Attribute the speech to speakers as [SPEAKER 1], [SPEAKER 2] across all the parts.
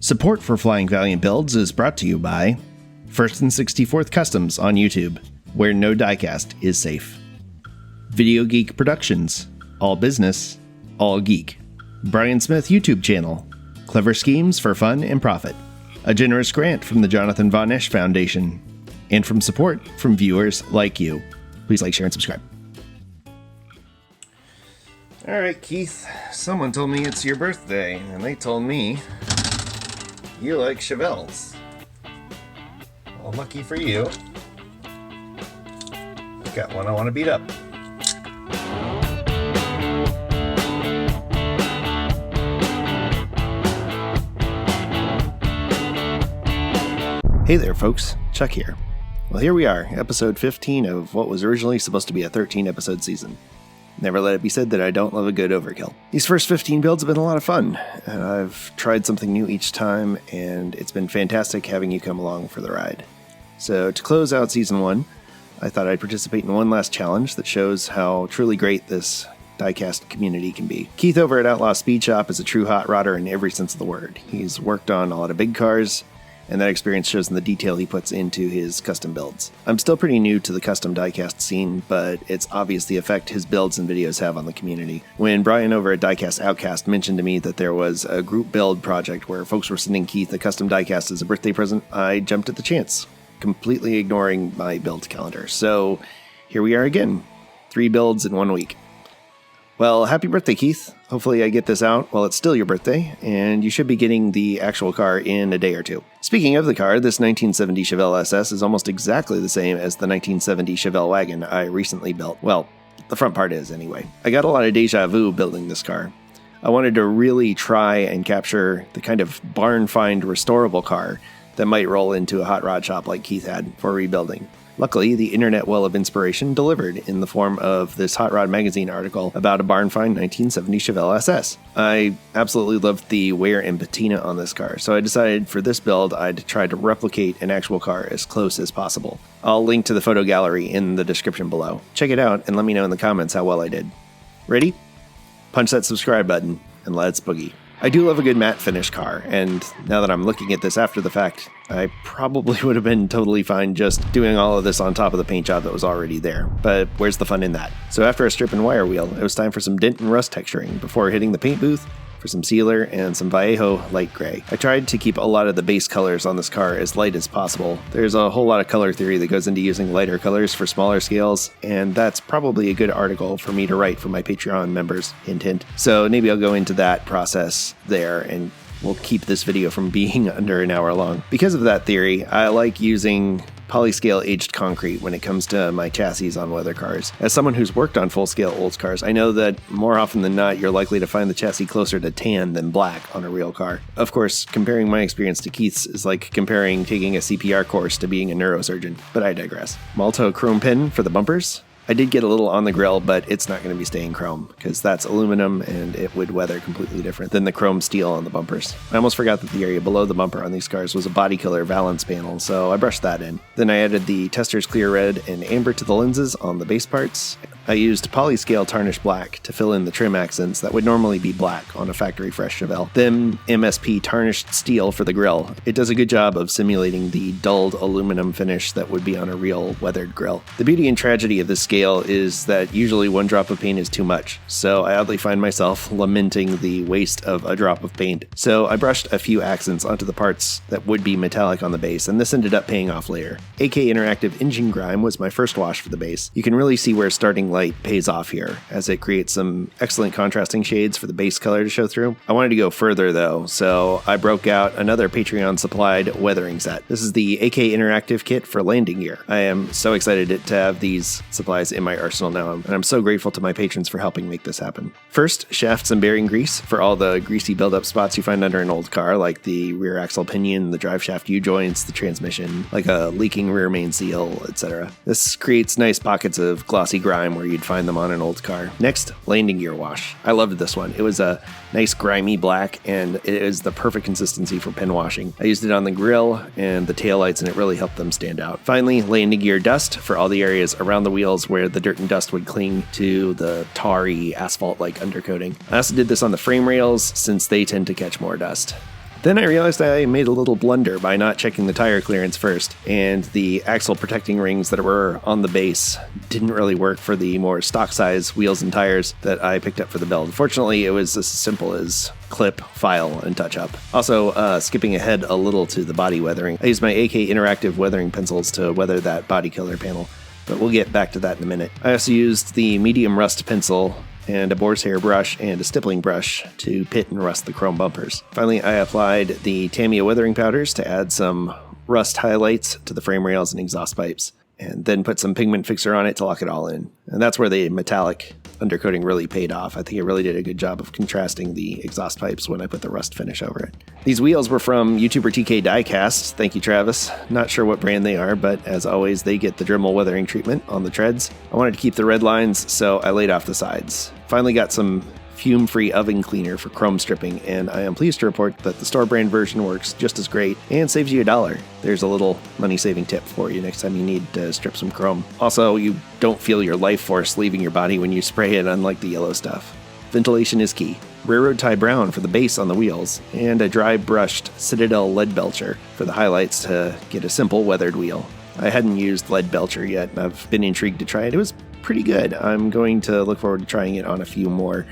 [SPEAKER 1] Support for Flying Valiant Builds is brought to you by 1st and 64th Customs on YouTube, where no diecast is safe. Video Geek Productions, all business, all geek. Brian Smith YouTube channel, clever schemes for fun and profit. A generous grant from the Jonathan Von Esch Foundation, and from support from viewers like you. Please like, share, and subscribe. Alright, Keith, someone told me it's your birthday, and they told me you like Chevelles. Well, lucky for you, I've got one I want to beat up. Hey there, folks. Chuck here. Well, here we are, episode 15 of what was originally supposed to be a 13-episode season. Never let it be said that I don't love a good overkill. These first 15 builds have been a lot of fun, and I've tried something new each time, and it's been fantastic having you come along for the ride. So to close out Season 1, I thought I'd participate in one last challenge that shows how truly great this diecast community can be. Keith over at Outlaw Speed Shop is a true hot rodder in every sense of the word. He's worked on a lot of big cars, and that experience shows in the detail he puts into his custom builds. I'm still pretty new to the custom diecast scene, but it's obvious the effect his builds and videos have on the community. When Brian over at Diecast Outkast mentioned to me that there was a group build project where folks were sending Keith a custom diecast as a birthday present, I jumped at the chance, completely ignoring my build calendar. So here we are again, 3 builds in 1 week. Well, happy birthday, Keith. Hopefully I get this out while it's still your birthday, and you should be getting the actual car in a day or two. Speaking of the car, this 1970 Chevelle SS is almost exactly the same as the 1970 Chevelle wagon I recently built. Well, the front part is anyway. I got a lot of deja vu building this car. I wanted to really try and capture the kind of barn find restorable car that might roll into a hot rod shop like Keith had for rebuilding. Luckily, the internet well of inspiration delivered in the form of this Hot Rod Magazine article about a barn find 1970 Chevelle SS. I absolutely loved the wear and patina on this car, so I decided for this build I'd try to replicate an actual car as close as possible. I'll link to the photo gallery in the description below. Check it out and let me know in the comments how well I did. Ready? Punch that subscribe button and let's boogie. I do love a good matte finish car, and now that I'm looking at this after the fact, I probably would have been totally fine just doing all of this on top of the paint job that was already there, but where's the fun in that? So after a strip and wire wheel, it was time for some dent and rust texturing before hitting the paint booth for some sealer and some Vallejo light gray. I tried to keep a lot of the base colors on this car as light as possible. There's a whole lot of color theory that goes into using lighter colors for smaller scales, and that's probably a good article for me to write for my Patreon members, hint hint. So maybe I'll go into that process there, and we'll keep this video from being under an hour long. Because of that theory, I like using polyscale aged concrete when it comes to my chassis on weather cars. As someone who's worked on full-scale old cars, I know that more often than not, you're likely to find the chassis closer to tan than black on a real car. Of course, comparing my experience to Keith's is like comparing taking a CPR course to being a neurosurgeon, but I digress. Malto chrome pin for the bumpers. I did get a little on the grill, but it's not going to be staying chrome, because that's aluminum and it would weather completely different than the chrome steel on the bumpers. I almost forgot that the area below the bumper on these cars was a body killer valance panel, so I brushed that in. Then I added the Tester's clear red and amber to the lenses on the base parts. I used polyscale tarnished black to fill in the trim accents that would normally be black on a factory fresh Chevelle. Then MSP tarnished steel for the grille. It does a good job of simulating the dulled aluminum finish that would be on a real weathered grille. The beauty and tragedy of this scale is that usually one drop of paint is too much, so I oddly find myself lamenting the waste of a drop of paint. So I brushed a few accents onto the parts that would be metallic on the base, and this ended up paying off later. AK Interactive Engine Grime was my first wash for the base. You can really see where starting light pays off here, as it creates some excellent contrasting shades for the base color to show through. I wanted to go further though, so I broke out another Patreon supplied weathering set. This is the AK Interactive kit for landing gear. I am so excited to have these supplies in my arsenal now, and I'm so grateful to my patrons for helping make this happen. First, shafts and bearing grease for all the greasy buildup spots you find under an old car, like the rear axle pinion, the drive shaft U-joints, the transmission, like a leaking rear main seal, etc. This creates nice pockets of glossy grime where you'd find them on an old car. Next, landing gear wash. I loved this one. It was a nice grimy black, and it is the perfect consistency for pin washing. I used it on the grille and the taillights, and it really helped them stand out. Finally, landing gear dust for all the areas around the wheels where the dirt and dust would cling to the tarry asphalt-like undercoating. I also did this on the frame rails since they tend to catch more dust. Then I realized I made a little blunder by not checking the tire clearance first, and the axle protecting rings that were on the base didn't really work for the more stock size wheels and tires that I picked up for the build. Fortunately, it was as simple as clip, file, and touch up. Also, skipping ahead a little to the body weathering, I used my AK interactive weathering pencils to weather that body color panel, but we'll get back to that in a minute. I also used the medium rust pencil and a boar's hair brush and a stippling brush to pit and rust the chrome bumpers. Finally, I applied the Tamiya weathering powders to add some rust highlights to the frame rails and exhaust pipes, and then put some pigment fixer on it to lock it all in. And that's where the metallic undercoating really paid off. I think it really did a good job of contrasting the exhaust pipes when I put the rust finish over it. These wheels were from YouTuber TK Diecast. Thank you, Travis. Not sure what brand they are, but as always, they get the Dremel weathering treatment on the treads. I wanted to keep the red lines, so I laid off the sides. Finally got some fume-free oven cleaner for chrome stripping, and I am pleased to report that the store brand version works just as great and saves you $1. There's a little money-saving tip for you next time you need to strip some chrome. Also, you don't feel your life force leaving your body when you spray it, unlike the yellow stuff. Ventilation is key. Railroad tie brown for the base on the wheels, and a dry brushed Citadel lead belcher for the highlights to get a simple weathered wheel. I hadn't used lead belcher yet, and I've been intrigued to try it. It was pretty good. I'm going to look forward to trying it on a few more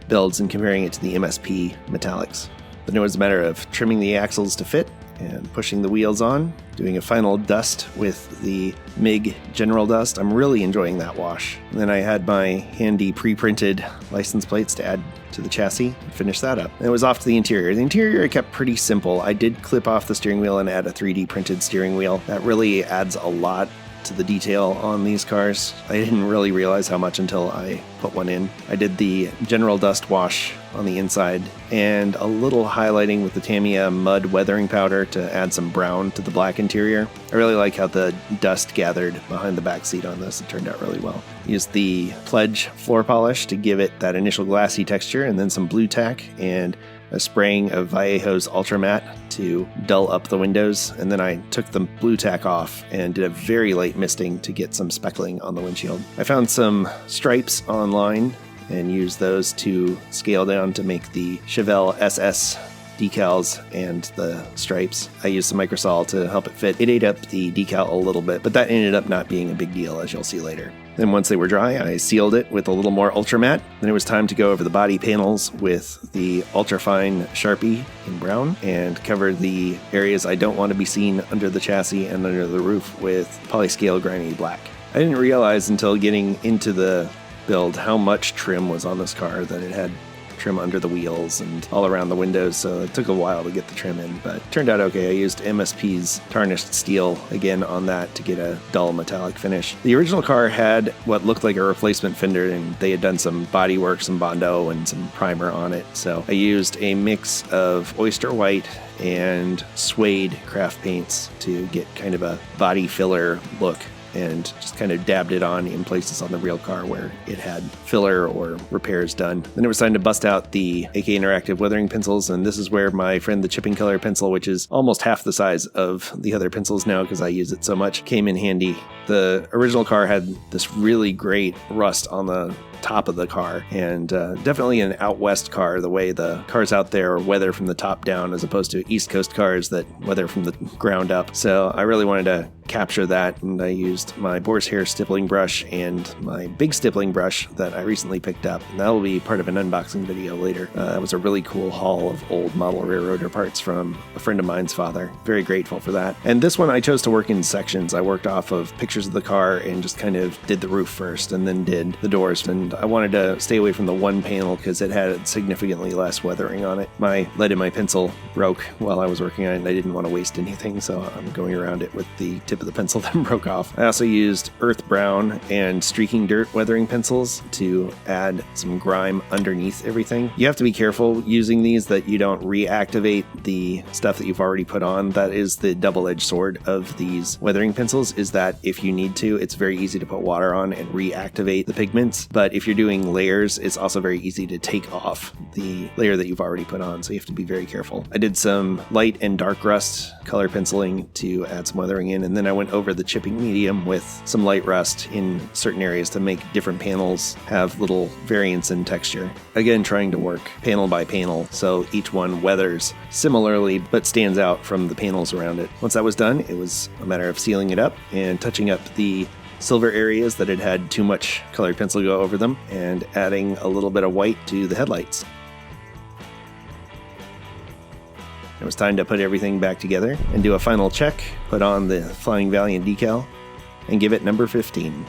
[SPEAKER 1] builds and comparing it to the MSP metallics. Then it was a matter of trimming the axles to fit and pushing the wheels on, doing a final dust with the MIG General Dust. I'm really enjoying that wash. And then I had my handy pre-printed license plates to add to the chassis and finish that up. And it was off to the interior. The interior I kept pretty simple. I did clip off the steering wheel and add a 3D printed steering wheel. That really adds a lot to the detail on these cars. I didn't really realize how much until I put one in. I did the General Dust wash on the inside and a little highlighting with the Tamiya mud weathering powder to add some brown to the black interior. I really like how the dust gathered behind the back seat on this. It turned out really well. Used the Pledge floor polish to give it that initial glassy texture, and then some blue tack and a spraying of Vallejo's Ultra Matte to dull up the windows, and then I took the blue tack off and did a very light misting to get some speckling on the windshield. I found some stripes online and used those to scale down to make the Chevelle SS decals and the stripes. I used some microsol to help it fit. It ate up the decal a little bit, but that ended up not being a big deal, as you'll see later. Then once they were dry, I sealed it with a little more Ultra Matte. Then it was time to go over the body panels with the ultrafine Sharpie in brown and cover the areas I don't want to be seen under the chassis and under the roof with Polyscale Grimy Black. I didn't realize until getting into the build how much trim was on this car, that it had trim under the wheels and all around the windows, so it took a while to get the trim in, but it turned out okay. I used MSP's tarnished steel again on that to get a dull metallic finish. The original car had what looked like a replacement fender, and they had done some body work, some Bondo, and some primer on it, so I used a mix of oyster white and suede craft paints to get kind of a body filler look, and just kind of dabbed it on in places on the real car where it had filler or repairs done. Then it was time to bust out the AK Interactive weathering pencils, and this is where my friend the chipping color pencil, which is almost half the size of the other pencils now because I use it so much, came in handy. The original car had this really great rust on the top of the car, and definitely an out west car, the way the cars out there weather from the top down as opposed to East Coast cars that weather from the ground up. So I really wanted to capture that, and I used my boar's hair stippling brush and my big stippling brush that I recently picked up, and that will be part of an unboxing video later. That was a really cool haul of old model railroader parts from a friend of mine's father. Very grateful for that. And this one I chose to work in sections. I worked off of pictures of the car and just kind of did the roof first and then did the doors, and I wanted to stay away from the one panel because it had significantly less weathering on it. My lead in my pencil broke while I was working on it, and I didn't want to waste anything, so I'm going around it with the tip of the pencil that broke off. I also used earth brown and streaking dirt weathering pencils to add some grime underneath everything. You have to be careful using these that you don't reactivate the stuff that you've already put on. That is the double-edged sword of these weathering pencils, is that if you need to, it's very easy to put water on and reactivate the pigments, but if you're doing layers, it's also very easy to take off the layer that you've already put on, so you have to be very careful. I did some light and dark rust color penciling to add some weathering in, and then I went over the chipping medium with some light rust in certain areas to make different panels have little variance in texture. Again, trying to work panel by panel so each one weathers similarly but stands out from the panels around it. Once that was done, it was a matter of sealing it up and touching up the silver areas that had too much colored pencil go over them and adding a little bit of white to the headlights. It was time to put everything back together and do a final check, put on the Flying Valiant decal, and give it number 15.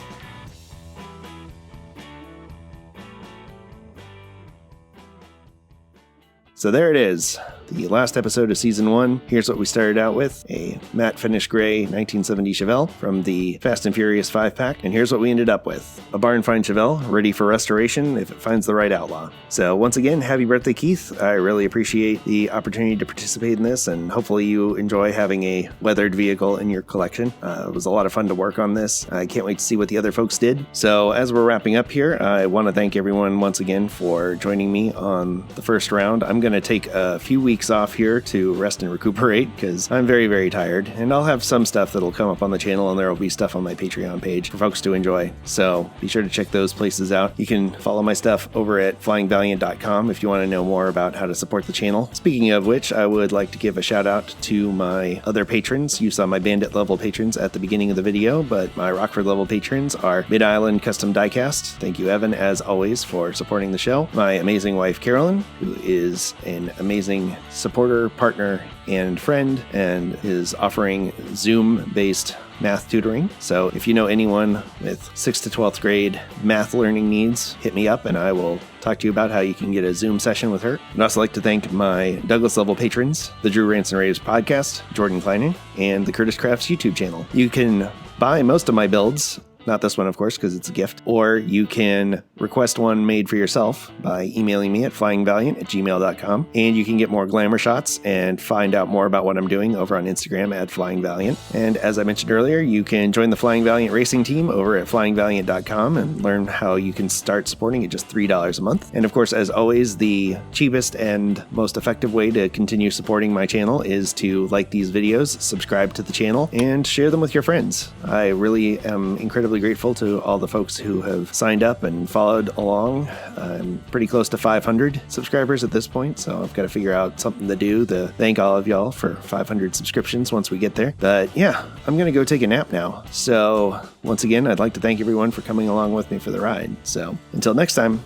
[SPEAKER 1] So there it is, the last episode of Season 1. Here's what we started out with, a matte finish gray 1970 Chevelle from the Fast and Furious 5-pack, and here's what we ended up with, a barn find Chevelle, ready for restoration if it finds the right Outlaw. So once again, happy birthday, Keith. I really appreciate the opportunity to participate in this, and hopefully you enjoy having a weathered vehicle in your collection. It was a lot of fun to work on this. I can't wait to see what the other folks did. So as we're wrapping up here, I want to thank everyone once again for joining me on the first round. I'm going to take a few weeks off here to rest and recuperate because I'm very, very tired, and I'll have some stuff that'll come up on the channel, and there will be stuff on my Patreon page for folks to enjoy. So be sure to check those places out. You can follow my stuff over at flyingvaliant.com if you want to know more about how to support the channel. Speaking of which, I would like to give a shout out to my other patrons. You saw my Bandit level patrons at the beginning of the video, but my Rockford level patrons are Mid-Island Custom Diecast. Thank you, Evan, as always, for supporting the show. My amazing wife, Carolyn, who is an amazing supporter, partner, and friend, and is offering Zoom-based math tutoring. So if you know anyone with 6th to 12th grade math learning needs, hit me up and I will talk to you about how you can get a Zoom session with her. I'd also like to thank my Douglas level patrons, the Drew Rants and Raves podcast, Jordan Kleinen, and the Curtis Crafts YouTube channel. You can buy most of my builds, not this one, of course, because it's a gift. Or you can request one made for yourself by emailing me at flyingvaliant@gmail.com. And you can get more glamour shots and find out more about what I'm doing over on Instagram at flyingvaliant. And as I mentioned earlier, you can join the Flying Valiant racing team over at flyingvaliant.com and learn how you can start supporting at just $3 a month. And of course, as always, the cheapest and most effective way to continue supporting my channel is to like these videos, subscribe to the channel, and share them with your friends. I really am incredibly grateful to all the folks who have signed up and followed along. I'm pretty close to 500 subscribers at this point, so I've got to figure out something to do to thank all of y'all for 500 subscriptions once we get there. But yeah, I'm going to go take a nap now. So once again, I'd like to thank everyone for coming along with me for the ride. So until next time,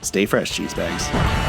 [SPEAKER 1] stay fresh, cheese bags.